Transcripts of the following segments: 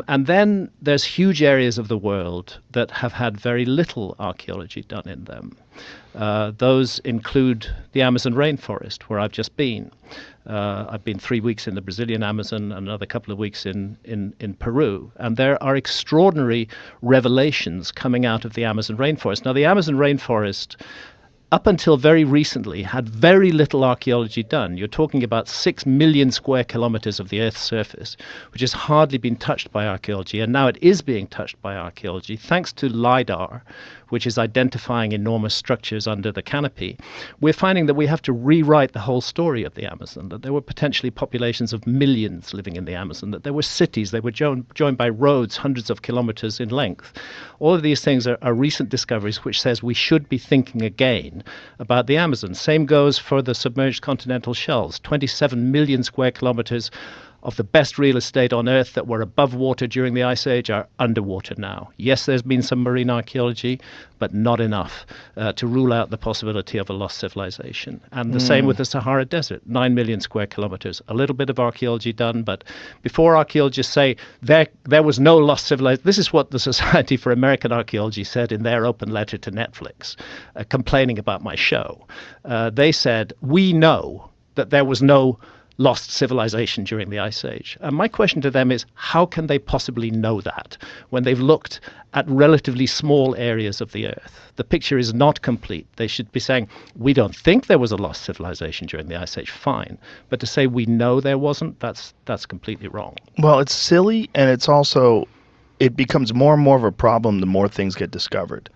And then there's huge areas of the world that have had very little archaeology done in them. Those include the Amazon rainforest, where I've just been. I've been 3 weeks in the Brazilian Amazon and another couple of weeks in Peru. And there are extraordinary revelations coming out of the Amazon rainforest. Now, the Amazon rainforest, up until very recently, had very little archaeology done. You're talking about 6 million square kilometers of the Earth's surface, which has hardly been touched by archaeology. And now it is being touched by archaeology, thanks to LIDAR, which is identifying enormous structures under the canopy. We're finding that we have to rewrite the whole story of the Amazon, that there were potentially populations of millions living in the Amazon, that there were cities, they were joined by roads hundreds of kilometers in length. All of these things are recent discoveries which says we should be thinking again about the Amazon. Same goes for the submerged continental shelves. 27 million square kilometers of the best real estate on Earth that were above water during the Ice Age are underwater now. Yes, there's been some marine archaeology, but not enough to rule out the possibility of a lost civilization. And the same with the Sahara Desert, 9 million square kilometers. A little bit of archaeology done, but before archaeologists say there was no lost civilization, this is what the Society for American Archaeology said in their open letter to Netflix, complaining about my show. They said, we know that there was no lost civilization during the Ice Age. And my question to them is, how can they possibly know that when they've looked at relatively small areas of the Earth? The picture is not complete. They should be saying, we don't think there was a lost civilization during the Ice Age, fine. But to say we know there wasn't, that's completely wrong. Well, it's silly, and it's also, it becomes more and more of a problem the more things get discovered.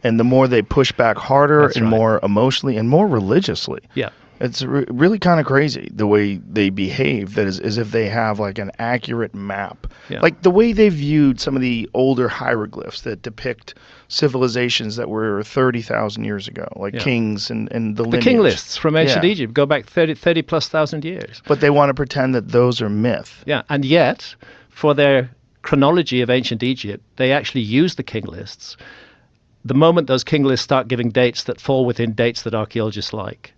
And the more they push back harder That's and right. more emotionally and more religiously. Yeah. It's really kind of crazy the way they behave, that is as if they have like an accurate map. Yeah. Like the way they viewed some of the older hieroglyphs that depict civilizations that were 30,000 years ago, like kings and the lineage. The king lists from ancient Yeah. Egypt go back 30 plus thousand years. But they want to pretend that those are myth. Yeah, and yet, for their chronology of ancient Egypt, they actually use the king lists. The moment those king lists start giving dates that fall within dates that archaeologists like,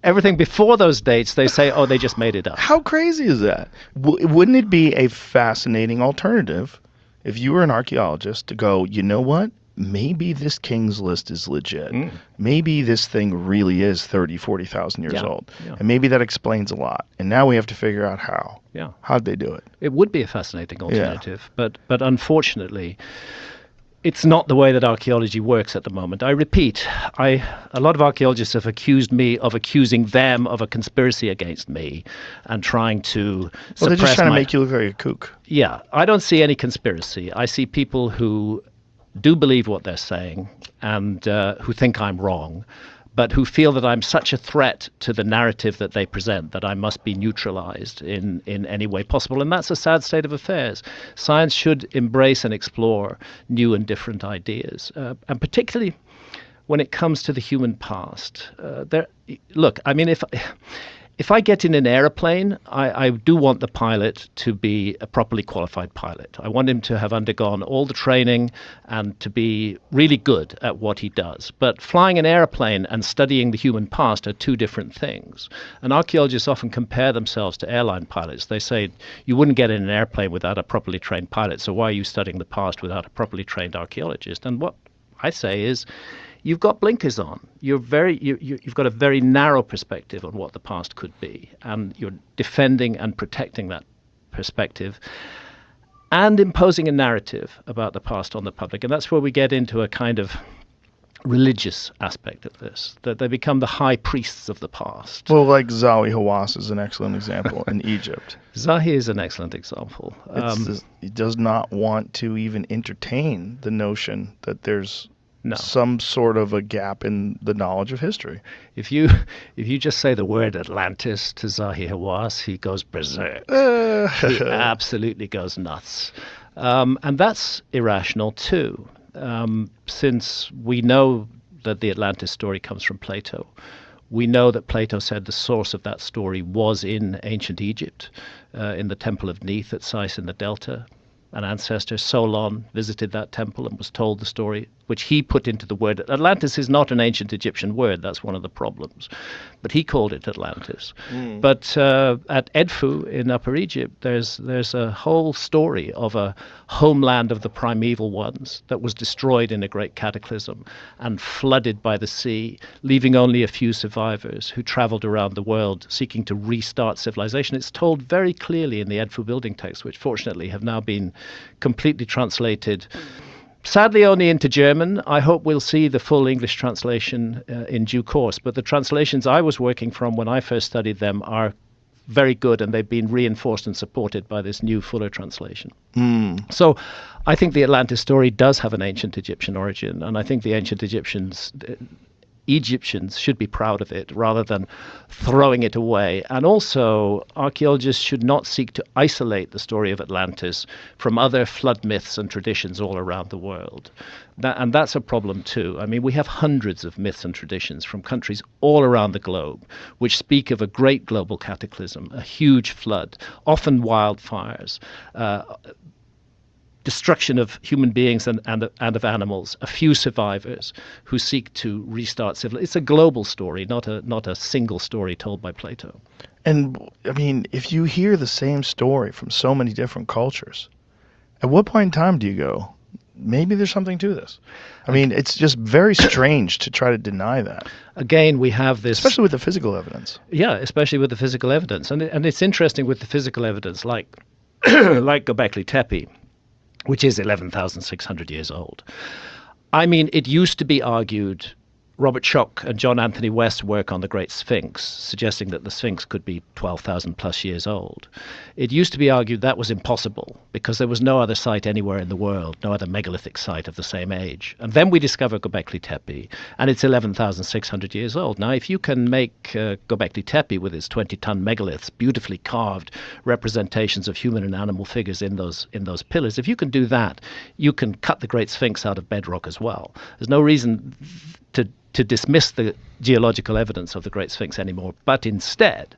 everything before those dates, they say, oh, they just made it up. How crazy is that? Wouldn't it be a fascinating alternative if you were an archaeologist to go, you know what? Maybe this king's list is legit. Maybe this thing really is 30, 40,000 years old. Yeah. And maybe that explains a lot. And now we have to figure out how. Yeah. How'd they do it? It would be a fascinating alternative, but unfortunately, it's not the way that archaeology works at the moment. I repeat, a lot of archaeologists have accused me of accusing them of a conspiracy against me and trying to suppress Well, they're just trying to make you look like a kook. Yeah, I don't see any conspiracy. I see people who do believe what they're saying and who think I'm wrong, but who feel that I'm such a threat to the narrative that they present that I must be neutralized in any way possible. And that's a sad state of affairs. Science should embrace and explore new and different ideas, and particularly when it comes to the human past. Look, I mean, if I get in an airplane, I do want the pilot to be a properly qualified pilot. I want him to have undergone all the training and to be really good at what he does. But flying an airplane and studying the human past are two different things. And archaeologists often compare themselves to airline pilots. They say, you wouldn't get in an airplane without a properly trained pilot, so why are you studying the past without a properly trained archaeologist? And what I say is, you've got blinkers on. You've got a very narrow perspective on what the past could be, and you're defending and protecting that perspective and imposing a narrative about the past on the public. And that's where we get into a kind of religious aspect of this, that they become the high priests of the past. Well, like Zahi Hawass is an excellent example in Egypt. Zahi is an excellent example. He does not want to even entertain the notion that there's some sort of a gap in the knowledge of history. If you just say the word Atlantis to Zahi Hawass, he goes berserk. He absolutely goes nuts. And that's irrational too, since we know that the Atlantis story comes from Plato. We know that Plato said the source of that story was in ancient Egypt, in the Temple of Neith at Sais in the Delta. an ancestor, Solon, visited that temple and was told the story, which he put into the word. Atlantis is not an ancient Egyptian word. That's one of the problems. But he called it Atlantis. But at Edfu in Upper Egypt, there's a whole story of a homeland of the primeval ones that was destroyed in a great cataclysm and flooded by the sea, leaving only a few survivors who traveled around the world seeking to restart civilization. It's told very clearly in the Edfu building texts, which fortunately have now been completely translated. Sadly, only into German. I hope we'll see the full English translation in due course. But the translations I was working from when I first studied them are very good, and they've been reinforced and supported by this new, fuller translation. So I think the Atlantis story does have an ancient Egyptian origin, and I think the ancient Egyptians should be proud of it rather than throwing it away. And also, archaeologists should not seek to isolate the story of Atlantis from other flood myths and traditions all around the world. And that's a problem too. I mean, we have hundreds of myths and traditions from countries all around the globe which speak of a great global cataclysm, a huge flood, often wildfires, destruction of human beings and of animals, a few survivors who seek to restart civilization. It's a global story, not a single story told by Plato. And, I mean, if you hear the same story from so many different cultures, at what point in time do you go, maybe there's something to this? I mean, it's just very strange to try to deny that. Again, we have this... Especially with the physical evidence. Yeah, especially with the physical evidence. And it's interesting with the physical evidence, like Göbekli Tepe, which is 11,600 years old. I mean, it used to be argued, Robert Schoch and John Anthony West's work on the Great Sphinx, suggesting that the Sphinx could be 12,000 plus years old. It used to be argued that was impossible because there was no other site anywhere in the world, no other megalithic site of the same age. And then we discover Göbekli Tepe, and it's 11,600 years old. Now, if you can make Göbekli Tepe with its 20-ton megaliths, beautifully carved representations of human and animal figures in those pillars, if you can do that, you can cut the Great Sphinx out of bedrock as well. There's no reason to dismiss the geological evidence of the Great Sphinx anymore. But instead,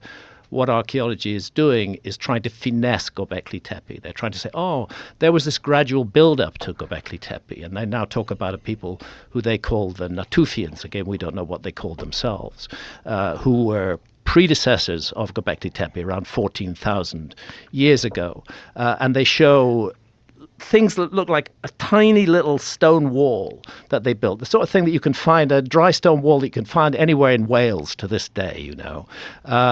what archaeology is doing is trying to finesse Göbekli Tepe. They're trying to say, oh, there was this gradual build-up to Göbekli Tepe. And they now talk about a people who they call the Natufians. Again, we don't know what they called themselves, who were predecessors of Göbekli Tepe around 14,000 years ago. And they show things that look like a tiny little stone wall that they built, the sort of thing that you can find, a dry stone wall that you can find anywhere in Wales to this day,